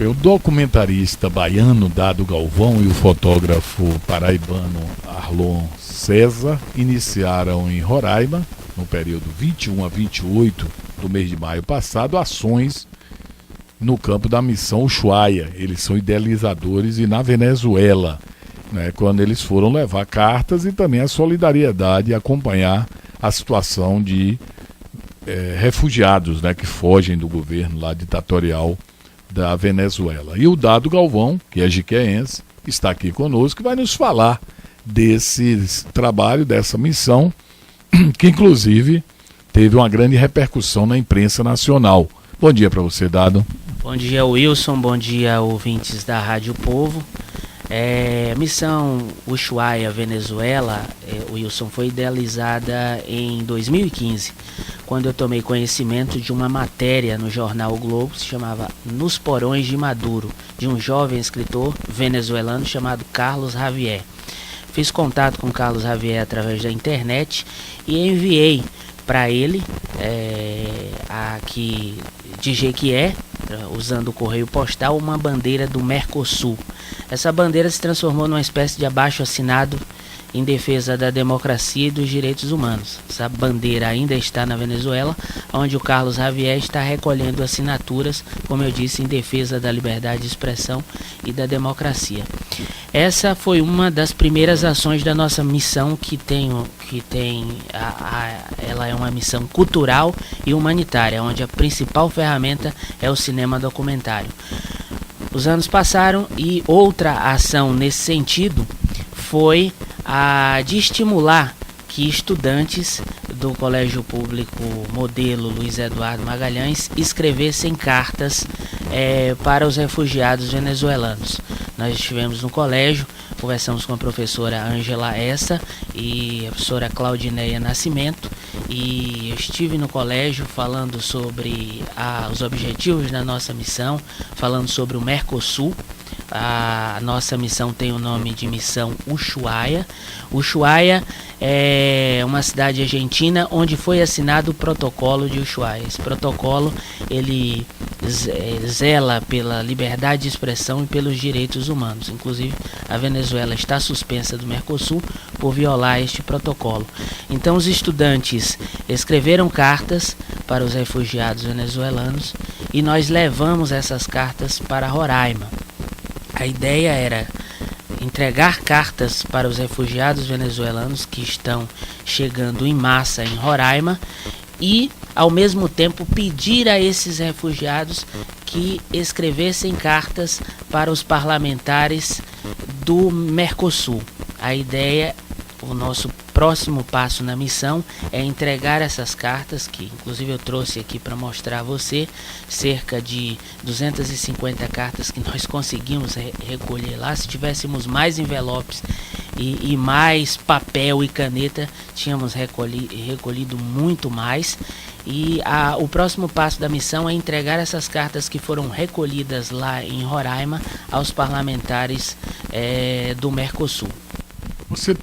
O documentarista baiano Dado Galvão e o fotógrafo paraibano Arlon César iniciaram em Roraima, no período 21 a 28 do mês de maio passado, ações no campo da missão Ushuaia. Eles são idealizadores e na Venezuela, né, quando eles foram levar cartas e também a solidariedade e acompanhar a situação de refugiados, né, que fogem do governo lá ditatorial da Venezuela. E o Dado Galvão, que é jiqueense, está aqui conosco e vai nos falar desse trabalho, dessa missão, que inclusive teve uma grande repercussão na imprensa nacional. Bom dia para você, Dado. Bom dia, Wilson. Bom dia, ouvintes da Rádio Povo. Missão Ushuaia, Venezuela, Wilson, foi idealizada em 2015, quando eu tomei conhecimento de uma matéria no jornal o Globo, que se chamava Nos Porões de Maduro, de um jovem escritor venezuelano chamado Carlos Javier. Fiz contato com Carlos Javier através da internet e enviei para ele aqui de Jequié, usando o correio postal, uma bandeira do Mercosul. Essa bandeira se transformou numa espécie de abaixo-assinado em defesa da democracia e dos direitos humanos. Essa bandeira ainda está na Venezuela, onde o Carlos Javier está recolhendo assinaturas, como eu disse, em defesa da liberdade de expressão e da democracia. Essa foi uma das primeiras ações da nossa missão, ela é uma missão cultural e humanitária, onde a principal ferramenta é o cinema documentário. Os anos passaram e outra ação nesse sentido foi a de estimular que estudantes do Colégio Público Modelo Luiz Eduardo Magalhães escrevessem cartas para os refugiados venezuelanos. Nós estivemos no colégio, conversamos com a professora Ângela Essa e a professora Claudineia Nascimento, e eu estive no colégio falando sobre os objetivos da nossa missão, falando sobre o Mercosul. A nossa missão tem o nome de Missão Ushuaia. Ushuaia é uma cidade argentina onde foi assinado o protocolo de Ushuaia. Esse protocolo ele zela pela liberdade de expressão e pelos direitos humanos. Inclusive, a Venezuela está suspensa do Mercosul por violar este protocolo. Então, os estudantes escreveram cartas para os refugiados venezuelanos e nós levamos essas cartas para Roraima. A ideia era entregar cartas para os refugiados venezuelanos que estão chegando em massa em Roraima e, ao mesmo tempo, pedir a esses refugiados que escrevessem cartas para os parlamentares do Mercosul. A ideia, o nosso próximo passo na missão é entregar essas cartas, que inclusive eu trouxe aqui para mostrar a você, cerca de 250 cartas que nós conseguimos recolher lá. Se tivéssemos mais envelopes e mais papel e caneta, tínhamos recolhido muito mais. E o próximo passo da missão é entregar essas cartas que foram recolhidas lá em Roraima aos parlamentares do Mercosul. Você,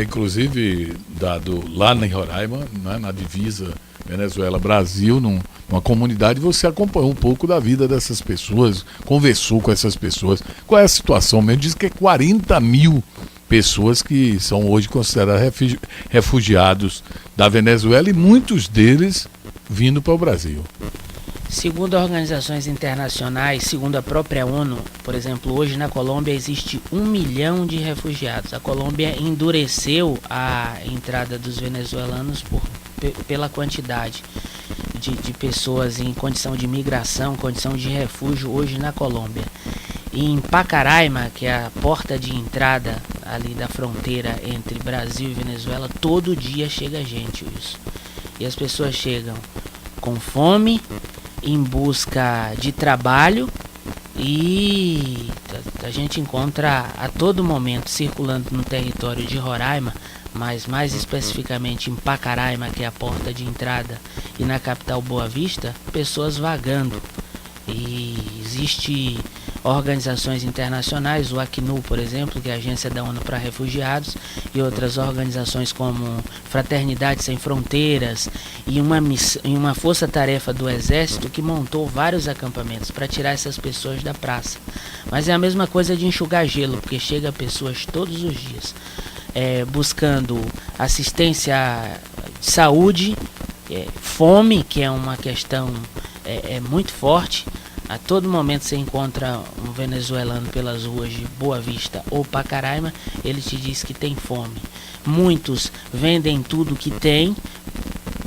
inclusive, Dado lá em Roraima, né, na divisa Venezuela-Brasil, numa comunidade, você acompanhou um pouco da vida dessas pessoas, conversou com essas pessoas. Qual é a situação mesmo? Diz que é 40 mil pessoas que são hoje consideradas refugiados da Venezuela e muitos deles vindo para o Brasil. Segundo organizações internacionais, segundo a própria ONU, por exemplo, hoje na Colômbia existe 1 milhão de refugiados. A Colômbia endureceu a entrada dos venezuelanos pela quantidade de pessoas em condição de migração, condição de refúgio hoje na Colômbia. E em Pacaraima, que é a porta de entrada ali da fronteira entre Brasil e Venezuela, todo dia chega gente, isso. E as pessoas chegam com fome, em busca de trabalho, e a gente encontra a todo momento circulando no território de Roraima, mas mais especificamente em Pacaraima, que é a porta de entrada, e na capital Boa Vista, pessoas vagando. E existe organizações internacionais, o Acnu, por exemplo, que é a Agência da ONU para Refugiados, e outras organizações como Fraternidade Sem Fronteiras, e uma força-tarefa do Exército que montou vários acampamentos para tirar essas pessoas da praça. Mas é a mesma coisa de enxugar gelo, porque chega pessoas todos os dias buscando assistência de saúde, fome, que é uma questão muito forte. A todo momento você encontra um venezuelano pelas ruas de Boa Vista ou Pacaraima, ele te diz que tem fome. Muitos vendem tudo que tem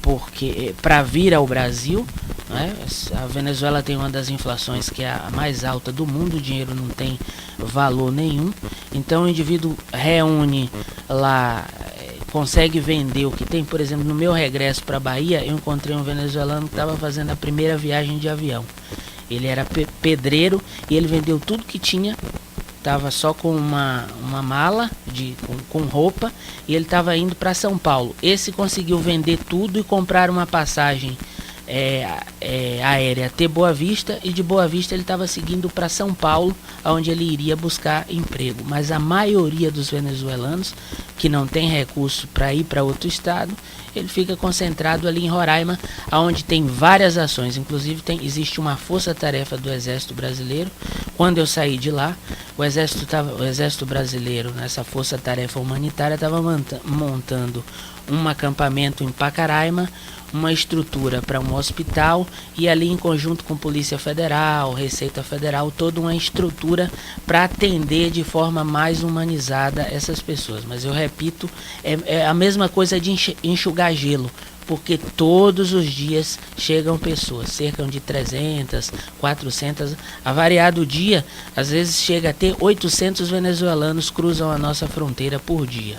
porque para vir ao Brasil, né? A Venezuela tem uma das inflações que é a mais alta do mundo, o dinheiro não tem valor nenhum, então o indivíduo reúne lá, consegue vender o que tem. Por exemplo, no meu regresso para a Bahia, eu encontrei um venezuelano que estava fazendo a primeira viagem de avião. Ele era pedreiro e ele vendeu tudo que tinha, estava só com uma mala com roupa, e ele estava indo para São Paulo. Esse conseguiu vender tudo e comprar uma passagem aérea até Boa Vista, e de Boa Vista ele estava seguindo para São Paulo, onde ele iria buscar emprego. Mas a maioria dos venezuelanos que não tem recurso para ir para outro estado, ele fica concentrado ali em Roraima, onde tem várias ações. Inclusive existe uma força-tarefa do Exército Brasileiro. Quando eu saí de lá, o Exército Brasileiro, nessa força-tarefa humanitária, estava montando um acampamento em Pacaraima, uma estrutura para um hospital, e ali em conjunto com Polícia Federal, Receita Federal, toda uma estrutura para atender de forma mais humanizada essas pessoas. Mas eu repito, é a mesma coisa de enxugar gelo, porque todos os dias chegam pessoas, cerca de 300, 400, a variado dia, às vezes chega a ter 800 venezuelanos cruzam a nossa fronteira por dia.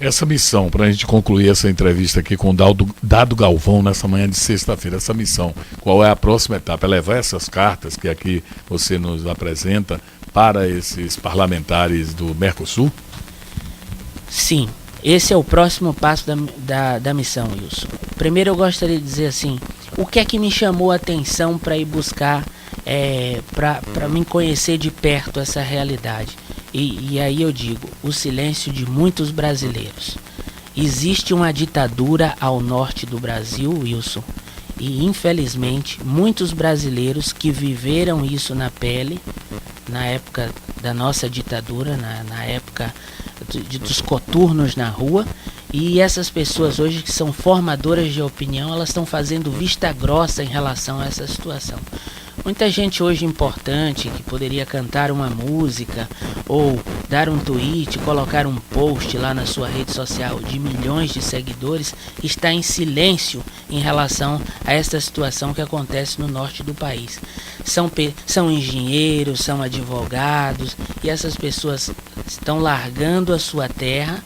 Essa missão, para a gente concluir essa entrevista aqui com o Dado Galvão nessa manhã de sexta-feira, essa missão, qual é a próxima etapa? É levar essas cartas que aqui você nos apresenta para esses parlamentares do Mercosul? Sim, esse é o próximo passo da missão, Wilson. Primeiro eu gostaria de dizer assim, o que é que me chamou a atenção para ir buscar, para me conhecer de perto essa realidade? E aí eu digo, o silêncio de muitos brasileiros. Existe uma ditadura ao norte do Brasil, Wilson, e infelizmente muitos brasileiros que viveram isso na pele, na época da nossa ditadura, na época dos coturnos na rua, e essas pessoas hoje que são formadoras de opinião, elas estão fazendo vista grossa em relação a essa situação. Muita gente hoje importante que poderia cantar uma música ou dar um tweet, colocar um post lá na sua rede social de milhões de seguidores, está em silêncio em relação a esta situação que acontece no norte do país. São engenheiros, são advogados, e essas pessoas estão largando a sua terra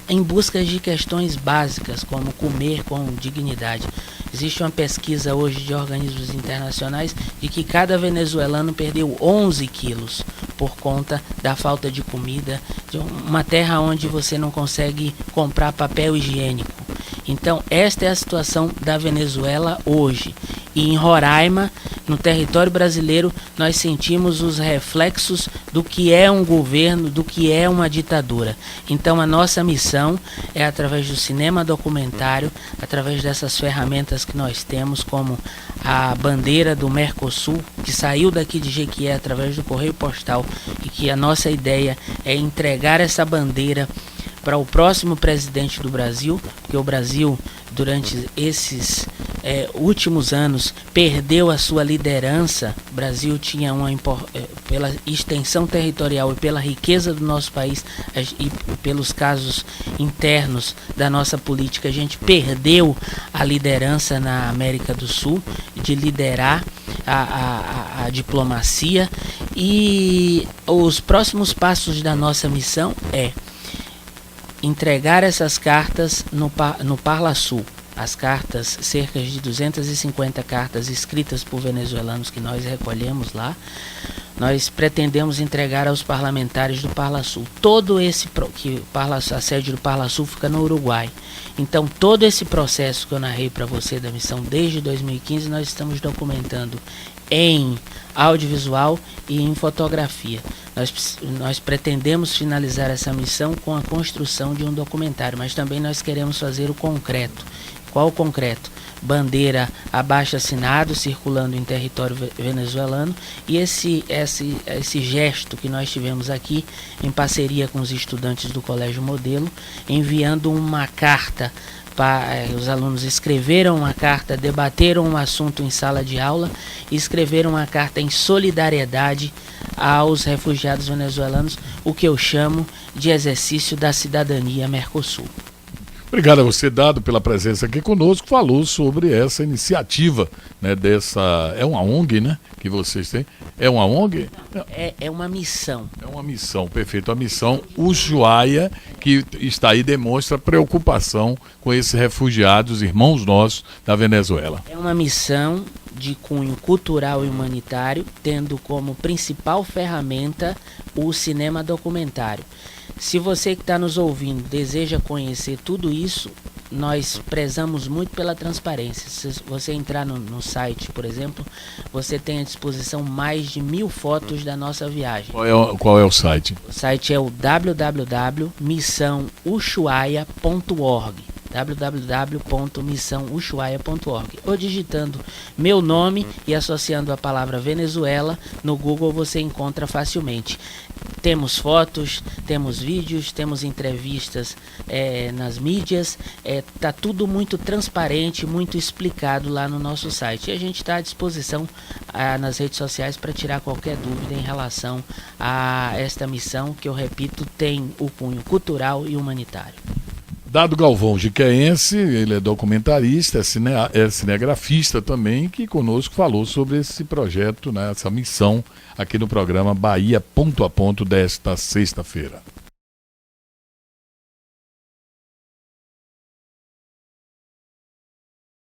em busca de questões básicas, como comer com dignidade. Existe uma pesquisa hoje de organismos internacionais de que cada venezuelano perdeu 11 quilos por conta da falta de comida, de uma terra onde você não consegue comprar papel higiênico. Então, esta é a situação da Venezuela hoje. E em Roraima, no território brasileiro, nós sentimos os reflexos do que é um governo, do que é uma ditadura. Então a nossa missão é, através do cinema documentário, através dessas ferramentas que nós temos, como a bandeira do Mercosul, que saiu daqui de Jequié através do correio postal, e que a nossa ideia é entregar essa bandeira para o próximo presidente do Brasil, porque o Brasil, durante esses últimos anos, perdeu a sua liderança. O Brasil tinha pela extensão territorial e pela riqueza do nosso país e pelos casos internos da nossa política, a gente perdeu a liderança na América do Sul, de liderar a diplomacia. E os próximos passos da nossa missão é entregar essas cartas no Parlasul. As cartas, cerca de 250 cartas escritas por venezuelanos que nós recolhemos lá, nós pretendemos entregar aos parlamentares do Parlasul. A sede do Parlasul fica no Uruguai. Então, todo esse processo que eu narrei para você da missão desde 2015, nós estamos documentando em audiovisual e em fotografia. Nós pretendemos finalizar essa missão com a construção de um documentário, mas também nós queremos fazer o concreto. Qual o concreto? Bandeira abaixo-assinado circulando em território venezuelano, e esse gesto que nós tivemos aqui em parceria com os estudantes do Colégio Modelo, enviando uma carta. Os alunos escreveram uma carta, debateram um assunto em sala de aula e escreveram uma carta em solidariedade aos refugiados venezuelanos, o que eu chamo de exercício da cidadania Mercosul. Obrigado a você, Dado, pela presença aqui conosco. Falou sobre essa iniciativa, né, é uma ONG, né, que vocês têm? É uma ONG? É uma missão. É uma missão, perfeito. A missão Ushuaia, que está aí, demonstra preocupação com esses refugiados, irmãos nossos da Venezuela. É uma missão de cunho cultural e humanitário, tendo como principal ferramenta o cinema documentário. Se você que está nos ouvindo deseja conhecer tudo isso, nós prezamos muito pela transparência. Se você entrar no site, por exemplo, você tem à disposição mais de 1000 fotos da nossa viagem. Qual é o site? O site é o www.missãoushuaia.org www.missãoushuaia.org, ou digitando meu nome e associando a palavra Venezuela no Google você encontra facilmente. Temos fotos, temos vídeos, temos entrevistas nas mídias, tá tudo muito transparente, muito explicado lá no nosso site. E a gente está à disposição nas redes sociais para tirar qualquer dúvida em relação a esta missão, que eu repito, tem o cunho cultural e humanitário. Dado Galvão Jiqueense, ele é documentarista, é cinegrafista também, que conosco falou sobre esse projeto, né, essa missão aqui no programa Bahia Ponto a Ponto desta sexta-feira.